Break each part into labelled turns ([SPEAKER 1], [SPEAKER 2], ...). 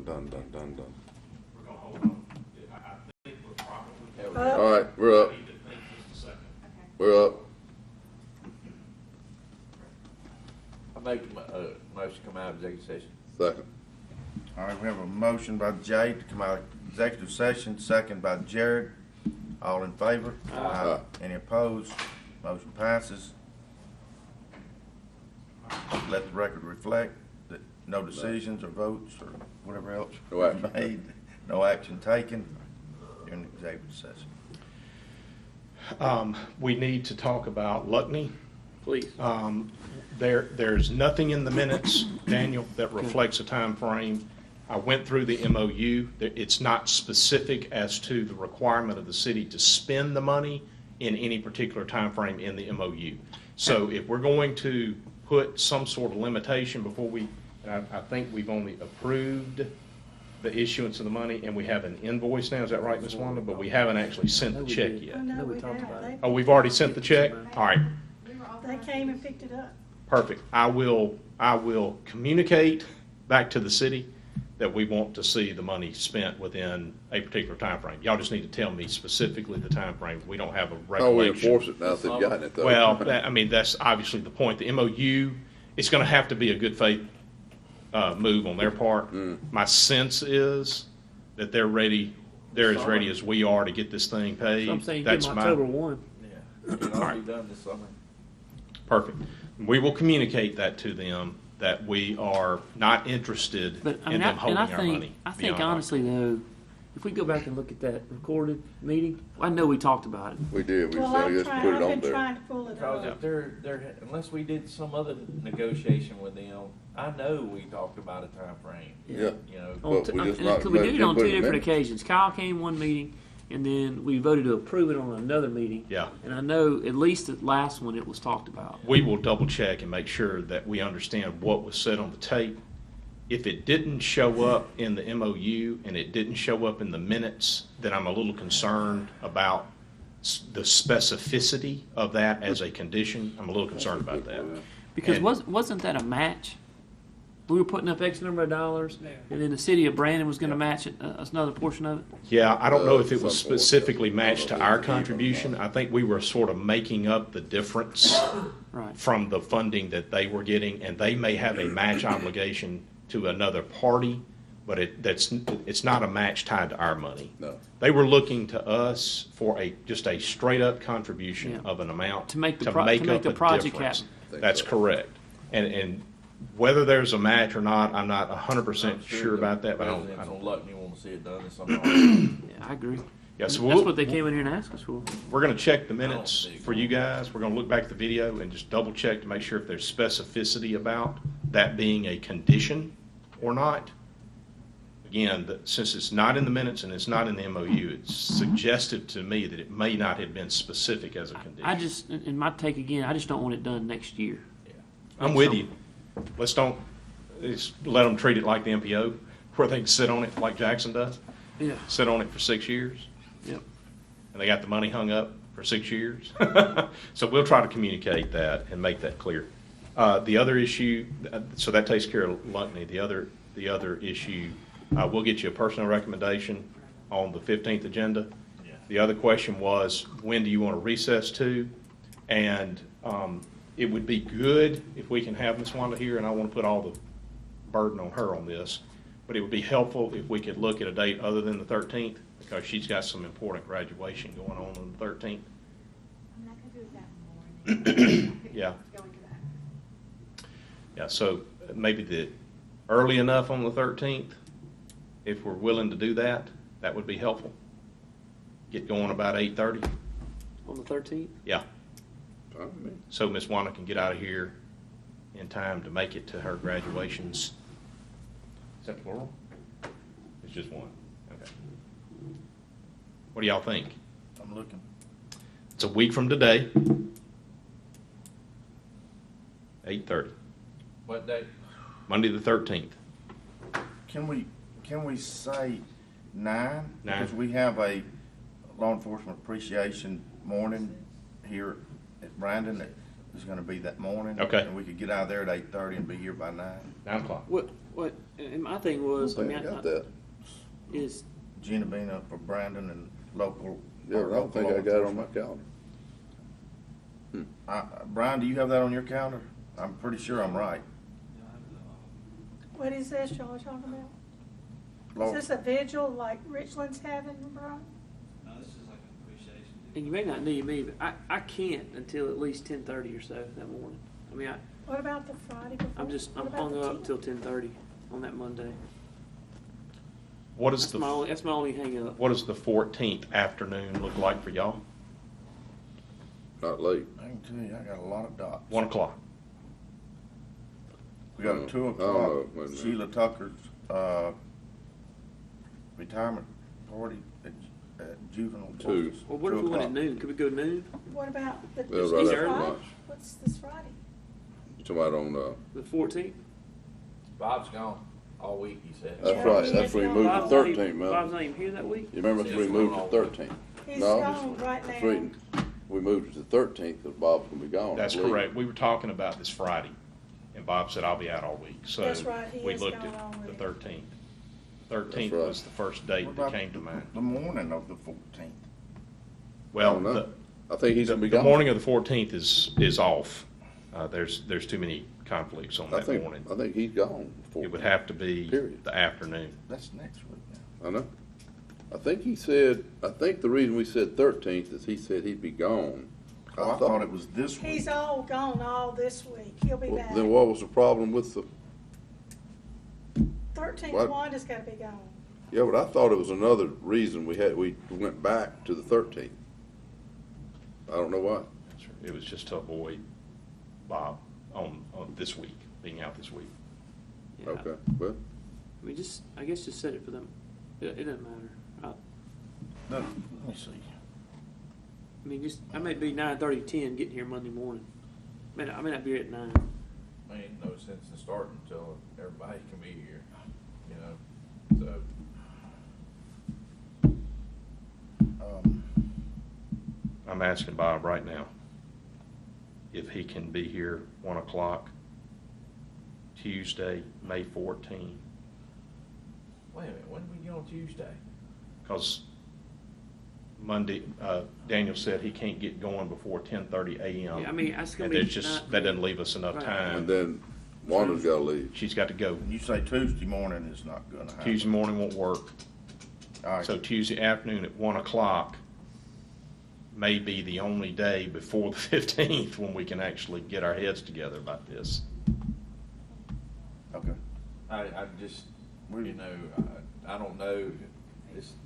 [SPEAKER 1] done.
[SPEAKER 2] We're gonna hold on. I think we're probably.
[SPEAKER 1] All right, we're up.
[SPEAKER 2] I need to think just a second.
[SPEAKER 1] We're up.
[SPEAKER 3] I make a motion to come out of executive session.
[SPEAKER 1] Second.
[SPEAKER 4] All right, we have a motion by Jay to come out of executive session, second by Jared. All in favor?
[SPEAKER 1] Aye.
[SPEAKER 4] Any opposed? Motion passes. Let the record reflect that no decisions or votes or whatever else
[SPEAKER 1] No action.
[SPEAKER 4] made, no action taken during the executive session.
[SPEAKER 5] We need to talk about Luckney.
[SPEAKER 6] Please.
[SPEAKER 5] There's nothing in the minutes, Daniel, that reflects a time frame. I went through the MOU. It's not specific as to the requirement of the city to spend the money in any particular time frame in the MOU. So if we're going to put some sort of limitation before we, and I think we've only approved the issuance of the money, and we have an invoice now, is that right, Ms. Wanda? But we haven't actually sent the check yet.
[SPEAKER 7] Oh, no,
[SPEAKER 6] we
[SPEAKER 7] we
[SPEAKER 6] talked
[SPEAKER 7] have.
[SPEAKER 6] about it.
[SPEAKER 5] Oh, we've already sent the check? All right.
[SPEAKER 7] They came and picked it up.
[SPEAKER 5] Perfect. I will communicate back to the city that we want to see the money spent within a particular time frame. Y'all just need to tell me specifically the time frame. We don't have a
[SPEAKER 1] How we
[SPEAKER 5] recollection.
[SPEAKER 1] enforce it now if they've gotten it though?
[SPEAKER 5] Well, I mean, that's obviously the point. The MOU, it's gonna have to be a good faith, move on their part. My sense is that they're as ready as we are to get this thing paid.
[SPEAKER 6] So I'm saying you
[SPEAKER 5] That's
[SPEAKER 6] give them
[SPEAKER 5] my,
[SPEAKER 6] October 1.
[SPEAKER 3] Yeah, it can all be done this summer.
[SPEAKER 5] perfect. We will communicate that to them, that we are not interested
[SPEAKER 6] But I
[SPEAKER 5] in
[SPEAKER 6] mean,
[SPEAKER 5] them holding our money.
[SPEAKER 6] I think
[SPEAKER 5] beyond our-
[SPEAKER 6] honestly though, if we go back and look at that recorded meeting, I know we talked about it.
[SPEAKER 1] We did, we
[SPEAKER 7] Well,
[SPEAKER 1] said,
[SPEAKER 7] I've
[SPEAKER 1] let's put it
[SPEAKER 7] I've
[SPEAKER 1] on
[SPEAKER 7] been
[SPEAKER 1] there.
[SPEAKER 7] trying to pull it
[SPEAKER 3] Because
[SPEAKER 7] up.
[SPEAKER 3] if they're, unless we did some other negotiation with them, I know we talked about a time frame.
[SPEAKER 1] Yeah.
[SPEAKER 3] You know,
[SPEAKER 6] On
[SPEAKER 1] But we just
[SPEAKER 6] and
[SPEAKER 1] not-
[SPEAKER 6] we did it on
[SPEAKER 1] put
[SPEAKER 6] two
[SPEAKER 1] it in
[SPEAKER 6] different
[SPEAKER 1] there.
[SPEAKER 6] occasions. Kyle came one meeting, and then we voted to approve it on another meeting.
[SPEAKER 5] Yeah.
[SPEAKER 6] And I know at least the last one it was talked about.
[SPEAKER 5] We will double check and make sure that we understand what was said on the tape. If it didn't show up in the MOU and it didn't show up in the minutes, then I'm a little concerned about the specificity of that as a condition. I'm a little concerned about that.
[SPEAKER 6] Because
[SPEAKER 5] And-
[SPEAKER 6] wasn't that a match? We were putting up X number of dollars, and then the city of Brandon was going to match it, another portion of it.
[SPEAKER 5] Yeah, I don't know if it was
[SPEAKER 1] Some point.
[SPEAKER 5] specifically matched to our contribution. I think we were sort of making up the difference
[SPEAKER 6] Right.
[SPEAKER 5] from the funding that they were getting, and they may have a match obligation to another party, but it's not a match tied to our money.
[SPEAKER 1] No.
[SPEAKER 5] They were looking to us for just a straight up contribution
[SPEAKER 6] Yeah.
[SPEAKER 5] of an amount
[SPEAKER 6] To make the
[SPEAKER 5] to
[SPEAKER 6] pro-
[SPEAKER 5] make
[SPEAKER 6] to make
[SPEAKER 5] up
[SPEAKER 6] the
[SPEAKER 5] a
[SPEAKER 6] project
[SPEAKER 5] difference.
[SPEAKER 1] happen.
[SPEAKER 5] That's correct. And whether there's a match or not, I'm not 100%
[SPEAKER 3] I'm
[SPEAKER 5] sure about that, but I
[SPEAKER 3] residents
[SPEAKER 5] don't.
[SPEAKER 3] on Luckney want to see it done this summer.
[SPEAKER 6] Yeah, I agree.
[SPEAKER 5] Yeah, so
[SPEAKER 6] That's what they came in here and asked us for.
[SPEAKER 5] we're gonna check the minutes
[SPEAKER 3] think-
[SPEAKER 5] for you guys. We're gonna look back at the video and just double check to make sure if there's specificity about that being a condition or not. Again, since it's not in the minutes and it's not in the MOU, it's suggested to me that it may not have been specific as a condition.
[SPEAKER 6] I just, in my take again, I just don't want it done next year.
[SPEAKER 5] I'm with you. Let's let them treat it like the MPO, where they can sit on it like Jackson does,
[SPEAKER 6] Yeah.
[SPEAKER 5] sit on it for 6 years.
[SPEAKER 6] Yep.
[SPEAKER 5] And they got the money hung up for 6 years. So we'll try to communicate that and make that clear. The other issue, so that takes care of Luckney. The other issue, we'll get you a personal recommendation on the 15th agenda.
[SPEAKER 3] Yeah.
[SPEAKER 5] The other question was, when do you want to recess to? And it would be good if we can have Ms. Wanda here, and I want to put all the burden on her on this, but it would be helpful if we could look at a date other than the 13th, because she's got some important graduation going on the 13th.
[SPEAKER 8] I'm not gonna do it that morning.
[SPEAKER 5] Yeah.
[SPEAKER 8] Going to that.
[SPEAKER 5] Yeah, so maybe early enough on the 13th, if we're willing to do that, that would be helpful. Get going about 8:30.
[SPEAKER 6] On the 13th?
[SPEAKER 5] Yeah,
[SPEAKER 1] Fine with me.
[SPEAKER 5] so Ms. Wanda can get out of here in time to make it to her graduations. Is that plural? It's just one. Okay. What do y'all think?
[SPEAKER 4] I'm looking.
[SPEAKER 5] It's a week from today. 8:30,
[SPEAKER 3] What day?
[SPEAKER 5] Monday the 13th.
[SPEAKER 4] Can we say 9?
[SPEAKER 5] 9.
[SPEAKER 4] Because we have a law enforcement appreciation morning here at Brandon at is gonna be that morning.
[SPEAKER 5] Okay.
[SPEAKER 4] And we could get out of there at 8:30 and be here by 9.
[SPEAKER 5] 9 o'clock.
[SPEAKER 6] What, and my thing was, I
[SPEAKER 1] I
[SPEAKER 6] mean,
[SPEAKER 1] got that.
[SPEAKER 6] is,
[SPEAKER 4] Gina being up for Brandon and local.
[SPEAKER 1] Yeah, but I don't think I got it on my calendar.
[SPEAKER 4] Brian, do you have that on your calendar? I'm pretty sure I'm right.
[SPEAKER 7] What is this y'all are talking about?
[SPEAKER 4] Lo-
[SPEAKER 7] Is this a vigil like Richland's having, Brian?
[SPEAKER 2] No, this is like an appreciation.
[SPEAKER 6] and you may not need me, but I can't until at least 10:30 or so that morning. I mean,
[SPEAKER 7] What about the Friday before?
[SPEAKER 6] I'm
[SPEAKER 7] What about
[SPEAKER 6] hung
[SPEAKER 7] the
[SPEAKER 6] up
[SPEAKER 7] 10th?
[SPEAKER 6] till 10:30 on that Monday.
[SPEAKER 5] What is
[SPEAKER 6] That's my only hang up.
[SPEAKER 5] what does the 14th afternoon look like for y'all?
[SPEAKER 1] Not late.
[SPEAKER 4] I can tell you, I got a lot of dots.
[SPEAKER 5] 1 o'clock.
[SPEAKER 4] We got
[SPEAKER 1] Oh,
[SPEAKER 4] a 2
[SPEAKER 1] I don't know.
[SPEAKER 4] o'clock,
[SPEAKER 1] Wait a minute.
[SPEAKER 4] Sheila Tucker's, retirement party at juvenile.
[SPEAKER 1] 2.
[SPEAKER 4] justice.
[SPEAKER 6] Well, what
[SPEAKER 4] 2
[SPEAKER 6] if we went at
[SPEAKER 4] o'clock.
[SPEAKER 6] noon? Could we go noon?
[SPEAKER 7] What about the,
[SPEAKER 1] Yeah,
[SPEAKER 7] is
[SPEAKER 1] right
[SPEAKER 7] this
[SPEAKER 6] after
[SPEAKER 7] Friday?
[SPEAKER 1] lunch.
[SPEAKER 7] What's this Friday?
[SPEAKER 1] You talking about on,
[SPEAKER 6] The 14th?
[SPEAKER 3] Bob's gone all week, he said.
[SPEAKER 1] that's
[SPEAKER 7] Yeah,
[SPEAKER 1] right,
[SPEAKER 7] he
[SPEAKER 1] that's
[SPEAKER 7] is
[SPEAKER 1] when we
[SPEAKER 7] gone.
[SPEAKER 1] moved
[SPEAKER 6] Bob's
[SPEAKER 1] to
[SPEAKER 6] not even-
[SPEAKER 1] 13,
[SPEAKER 6] Bob's
[SPEAKER 1] man.
[SPEAKER 6] not even here that week?
[SPEAKER 1] You remember
[SPEAKER 3] He's
[SPEAKER 1] we
[SPEAKER 3] just
[SPEAKER 1] moved
[SPEAKER 3] going
[SPEAKER 1] to
[SPEAKER 3] all
[SPEAKER 1] 13?
[SPEAKER 7] He's
[SPEAKER 1] No,
[SPEAKER 7] gone right
[SPEAKER 1] That's
[SPEAKER 7] now.
[SPEAKER 1] right. We moved it to 13th because Bob's gonna be gone. I
[SPEAKER 5] That's
[SPEAKER 1] believe.
[SPEAKER 5] correct. We were talking about this Friday, and Bob said, I'll be out all week. So
[SPEAKER 7] That's right, he
[SPEAKER 5] we
[SPEAKER 7] is
[SPEAKER 5] looked
[SPEAKER 7] gone
[SPEAKER 5] at the
[SPEAKER 7] already.
[SPEAKER 5] 13th. 13th
[SPEAKER 1] That's right.
[SPEAKER 5] was the first
[SPEAKER 4] What
[SPEAKER 5] date that
[SPEAKER 4] about
[SPEAKER 5] came to mind.
[SPEAKER 4] the morning of the 14th?
[SPEAKER 5] Well,
[SPEAKER 1] I don't know.
[SPEAKER 5] the,
[SPEAKER 1] I think he's
[SPEAKER 5] the,
[SPEAKER 1] gonna be
[SPEAKER 5] the
[SPEAKER 1] gone.
[SPEAKER 5] morning of the 14th is off. There's too many conflicts on
[SPEAKER 1] I
[SPEAKER 5] that
[SPEAKER 1] think,
[SPEAKER 5] morning.
[SPEAKER 1] I think he's gone.
[SPEAKER 5] It would have to be
[SPEAKER 1] Period.
[SPEAKER 5] the afternoon.
[SPEAKER 4] That's next week now.
[SPEAKER 1] I know. I think he said, I think the reason we said 13th is he said he'd be gone.
[SPEAKER 4] Oh, I thought it was this week.
[SPEAKER 7] He's all gone all this week. He'll be back.
[SPEAKER 1] Then what was the problem with the,
[SPEAKER 7] 13th,
[SPEAKER 1] What?
[SPEAKER 7] Wanda's gotta be gone.
[SPEAKER 1] yeah, but I thought it was another reason we went back to the 13th. I don't know why.
[SPEAKER 5] It was just to avoid Bob on this week, being out this week.
[SPEAKER 6] Yeah.
[SPEAKER 1] Okay, well,
[SPEAKER 6] I mean, I guess just set it for them. It doesn't matter.
[SPEAKER 4] Let me see.
[SPEAKER 6] I mean, I may be 9:30, 10 getting here Monday morning. I may not be here at 9.
[SPEAKER 3] Ain't no sense in starting until everybody can be here, you know, so.
[SPEAKER 5] I'm asking Bob right now if he can be here 1 o'clock Tuesday, May 14th.
[SPEAKER 3] Wait a minute, when do we get on Tuesday?
[SPEAKER 5] Because Monday, Daniel said he can't get going before 10:30 a.m.
[SPEAKER 6] Yeah, I mean, that's gonna
[SPEAKER 5] And
[SPEAKER 6] be
[SPEAKER 5] there's just, that doesn't leave us enough
[SPEAKER 6] Right.
[SPEAKER 5] time.
[SPEAKER 1] and then Wanda's gotta leave.
[SPEAKER 5] She's got to go.
[SPEAKER 4] When you say Tuesday morning, it's not gonna happen.
[SPEAKER 5] Tuesday morning won't work.
[SPEAKER 4] All right.
[SPEAKER 5] So Tuesday afternoon at 1 o'clock may be the only day before the 15th when we can actually get our heads together about this.
[SPEAKER 4] Okay.
[SPEAKER 3] I just, you know, I don't know,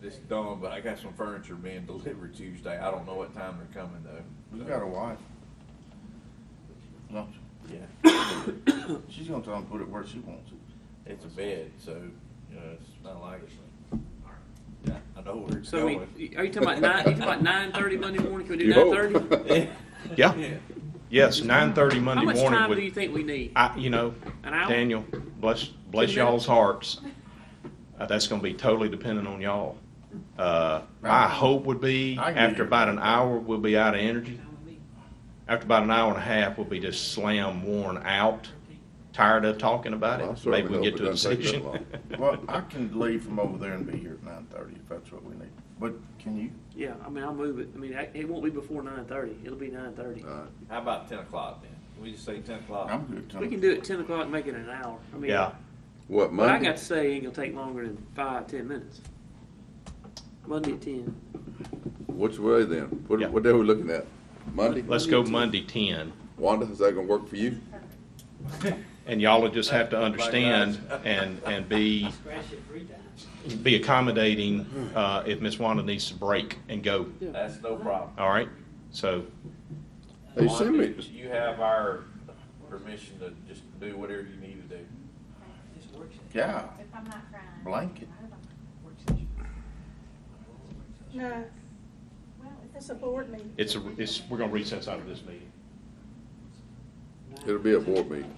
[SPEAKER 3] it's dumb, but I got some furniture being delivered Tuesday. I don't know what time they're coming though.
[SPEAKER 4] You got a wife? No.
[SPEAKER 3] Yeah,
[SPEAKER 4] She's gonna tell him to put it where she wants it.
[SPEAKER 3] it's a bed, so, you know, it's not like, yeah, I know where it's
[SPEAKER 6] So, I
[SPEAKER 3] going.
[SPEAKER 6] mean, are you talking about 9? You talking about 9:30 Monday morning? Can we do
[SPEAKER 1] You hope.
[SPEAKER 6] 9:30?
[SPEAKER 5] Yeah. Yes, 9:30 Monday
[SPEAKER 6] How much
[SPEAKER 5] morning.
[SPEAKER 6] time
[SPEAKER 5] would-
[SPEAKER 6] do you think we need?
[SPEAKER 5] You know,
[SPEAKER 6] An hour?
[SPEAKER 5] Daniel, bless
[SPEAKER 6] 10
[SPEAKER 5] y'all's hearts. That's going to be totally dependent on y'all. My hope would be
[SPEAKER 4] I can
[SPEAKER 5] after
[SPEAKER 4] hear
[SPEAKER 5] about
[SPEAKER 4] you.
[SPEAKER 5] an hour, we'll be out of energy. After about an hour and a half, we'll be just slam worn out, tired of talking about
[SPEAKER 1] Well, I
[SPEAKER 5] it.
[SPEAKER 1] certainly
[SPEAKER 5] Maybe we'll
[SPEAKER 1] hope
[SPEAKER 5] get
[SPEAKER 1] it
[SPEAKER 5] to a
[SPEAKER 1] doesn't take that
[SPEAKER 5] decision.
[SPEAKER 1] long.
[SPEAKER 4] Well, I can leave from over there and be here at 9:30 if that's what we need. But can you?
[SPEAKER 6] Yeah, I mean, I'll move it. I mean, it won't be before 9:30. It'll be 9:30.
[SPEAKER 1] All right.
[SPEAKER 3] How about 10 o'clock then? Can we just say 10 o'clock?
[SPEAKER 4] I'm good.
[SPEAKER 6] We can do it 10 o'clock and make it an hour. I mean,
[SPEAKER 5] Yeah.
[SPEAKER 1] What,
[SPEAKER 6] what I
[SPEAKER 1] Monday?
[SPEAKER 6] got to say ain't gonna take longer than 5-10 minutes. Monday at 10.
[SPEAKER 1] Which way then?
[SPEAKER 5] Yeah.
[SPEAKER 1] What day are we looking at? Monday?
[SPEAKER 5] Let's go Monday 10.
[SPEAKER 1] Wanda, is that gonna work for you?
[SPEAKER 5] And y'all will just have to understand and be accommodating if Miss Wanda needs to break and go.
[SPEAKER 3] That's no problem.
[SPEAKER 5] All right? So,
[SPEAKER 1] Hey, send me,
[SPEAKER 3] You have our permission to just do whatever you need to do.
[SPEAKER 4] Yeah.
[SPEAKER 8] If I'm not crying.
[SPEAKER 4] Blanket.
[SPEAKER 7] No,
[SPEAKER 8] Well,
[SPEAKER 7] it's a board meeting.
[SPEAKER 5] we're going to recess out of this meeting.
[SPEAKER 1] it'll be a board meeting.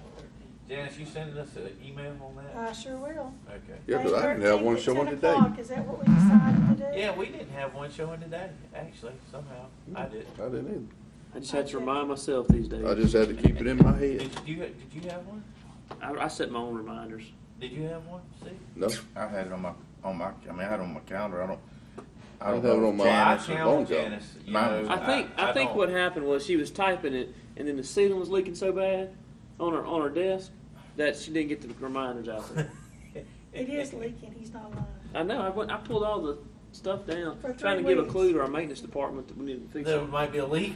[SPEAKER 3] Janice, you sending us an email on that?
[SPEAKER 7] I sure will.
[SPEAKER 3] Okay.
[SPEAKER 1] Yeah,
[SPEAKER 7] May
[SPEAKER 1] because I didn't have
[SPEAKER 7] 13th
[SPEAKER 1] one
[SPEAKER 7] at
[SPEAKER 1] showing
[SPEAKER 7] 10
[SPEAKER 1] today.
[SPEAKER 7] o'clock. Is that what we decided to do?
[SPEAKER 3] Yeah, we didn't have one showing today, actually, somehow. I did.
[SPEAKER 1] I didn't
[SPEAKER 6] I just had to remind myself these days.
[SPEAKER 1] I just had to keep it in my head.
[SPEAKER 3] Did you have one?
[SPEAKER 6] I set my own reminders.
[SPEAKER 3] Did you have one, Steve?
[SPEAKER 1] No,
[SPEAKER 4] I had it on my, I mean, I had it on my calendar. I don't
[SPEAKER 1] have it
[SPEAKER 4] know
[SPEAKER 1] on
[SPEAKER 4] if
[SPEAKER 1] my-
[SPEAKER 4] Janice
[SPEAKER 3] I
[SPEAKER 4] or
[SPEAKER 3] count
[SPEAKER 1] Bonzo.
[SPEAKER 3] Janice, you
[SPEAKER 4] Mine
[SPEAKER 3] know,
[SPEAKER 4] was-
[SPEAKER 6] I think
[SPEAKER 3] don't-
[SPEAKER 6] what happened was she was typing it, and then the ceiling was leaking so bad on her desk that she didn't get the reminders out there.
[SPEAKER 7] It is leaking, he's not lying.
[SPEAKER 6] I know. I pulled all the stuff down,
[SPEAKER 7] For
[SPEAKER 6] trying to
[SPEAKER 7] 3
[SPEAKER 6] give a
[SPEAKER 7] weeks.
[SPEAKER 6] clue to our maintenance department that we need to fix
[SPEAKER 3] There
[SPEAKER 6] it.
[SPEAKER 3] might be a leak.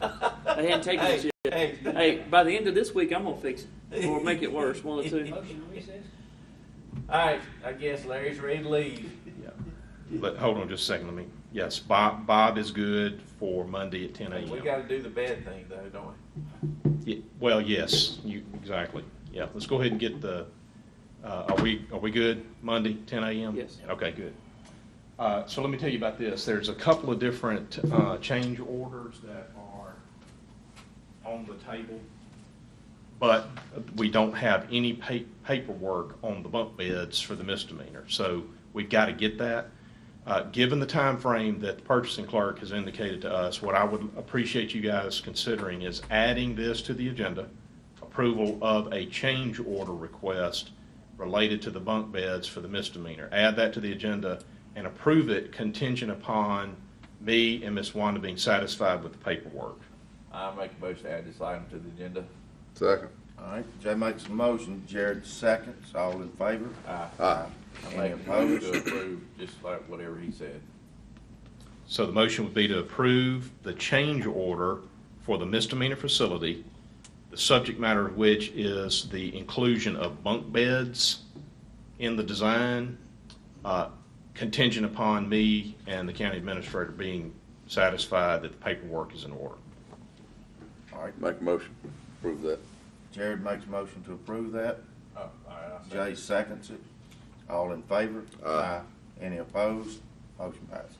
[SPEAKER 6] They hadn't taken it yet.
[SPEAKER 3] Hey,
[SPEAKER 6] Hey, by the end of this week, I'm gonna fix it or make it worse. One or two.
[SPEAKER 3] All right, I guess Larry's ready to leave.
[SPEAKER 5] But hold on just a second, yes, Bob is good for Monday at 10 a.m.
[SPEAKER 3] We gotta do the bed thing though, don't we?
[SPEAKER 5] Well, yes, exactly. Yeah, let's go ahead and get the, are we good Monday, 10 a.m.?
[SPEAKER 6] Yes.
[SPEAKER 5] Okay, good. So let me tell you about this. There's a couple of different change orders that are on the table, but we don't have any paperwork on the bunk beds for the misdemeanor. So we've got to get that. Given the time frame that the purchasing clerk has indicated to us, what I would appreciate you guys considering is adding this to the agenda, approval of a change order request related to the bunk beds for the misdemeanor. Add that to the agenda and approve it contingent upon me and Ms. Wanda being satisfied with the paperwork.
[SPEAKER 3] I make a motion to add this item to the agenda.
[SPEAKER 1] second.
[SPEAKER 4] All right, Jay makes a motion, Jared seconds, all in favor?
[SPEAKER 3] Aye.
[SPEAKER 1] Aye.
[SPEAKER 3] I
[SPEAKER 4] Any
[SPEAKER 3] make a motion
[SPEAKER 4] opposed?
[SPEAKER 3] to approve, just like whatever he said.
[SPEAKER 5] So the motion would be to approve the change order for the misdemeanor facility, the subject matter of which is the inclusion of bunk beds in the design, contingent upon me and the county administrator being satisfied that the paperwork is in order.
[SPEAKER 4] All right,
[SPEAKER 1] Make a motion, approve that.
[SPEAKER 4] Jared makes a motion to approve that,
[SPEAKER 3] Oh, all right, I'll second.
[SPEAKER 4] Jay seconds it, all in favor?
[SPEAKER 1] Aye.
[SPEAKER 4] Any opposed? Motion passes.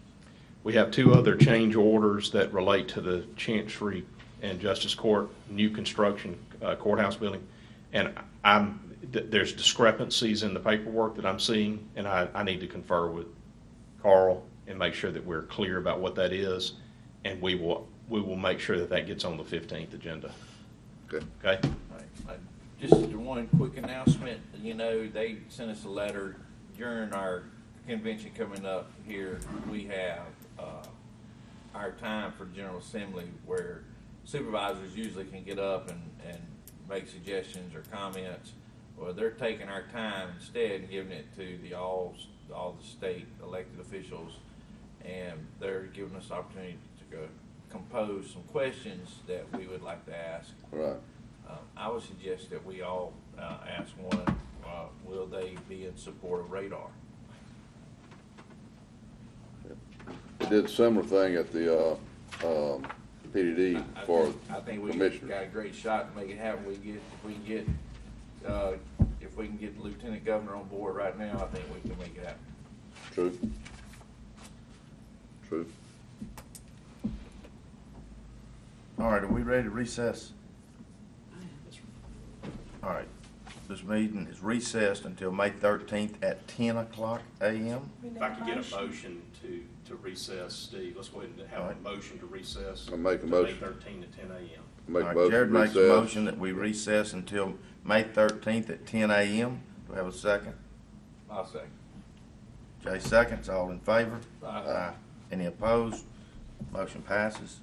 [SPEAKER 5] We have two other change orders that relate to the Chancery and Justice Court new construction courthouse building. And there's discrepancies in the paperwork that I'm seeing, and I need to confer with Carl and make sure that we're clear about what that is. And we will make sure that that gets on the 15th agenda.
[SPEAKER 1] Okay.
[SPEAKER 5] Okay?
[SPEAKER 3] Right. Just one quick announcement, you know, they sent us a letter during our convention coming up here. We have our time for General Assembly where supervisors usually can get up and make suggestions or comments. Well, they're taking our time instead and giving it to all the state elected officials, and they're giving us the opportunity to go compose some questions that we would like to ask.
[SPEAKER 1] Right.
[SPEAKER 3] I would suggest that we all ask one, will they be in support of radar?
[SPEAKER 1] Did a similar thing at the, PDD for
[SPEAKER 3] I think we
[SPEAKER 1] commissioners.
[SPEAKER 3] got a great shot to make it happen. If we can get the lieutenant governor on board right now, I think we can make it happen.
[SPEAKER 1] True. True.
[SPEAKER 4] All right, are we ready to recess? All right, this meeting is recessed until May 13th at 10 o'clock a.m.
[SPEAKER 7] We need
[SPEAKER 5] If I could get a
[SPEAKER 7] motion.
[SPEAKER 5] motion to recess, Steve, let's go ahead and have
[SPEAKER 4] All
[SPEAKER 5] a
[SPEAKER 4] right.
[SPEAKER 5] motion to recess.
[SPEAKER 1] I'll make a
[SPEAKER 5] to
[SPEAKER 1] motion.
[SPEAKER 5] May 13 at 10 a.m.
[SPEAKER 1] Make
[SPEAKER 4] All
[SPEAKER 1] a
[SPEAKER 4] right,
[SPEAKER 1] motion.
[SPEAKER 4] Jared makes a
[SPEAKER 1] recess.
[SPEAKER 4] motion that we recess until May 13th at 10 a.m. Do we have a second?
[SPEAKER 3] I'll say.
[SPEAKER 4] Jay seconds, all in favor?
[SPEAKER 3] Aye.
[SPEAKER 4] Any opposed? Motion passes.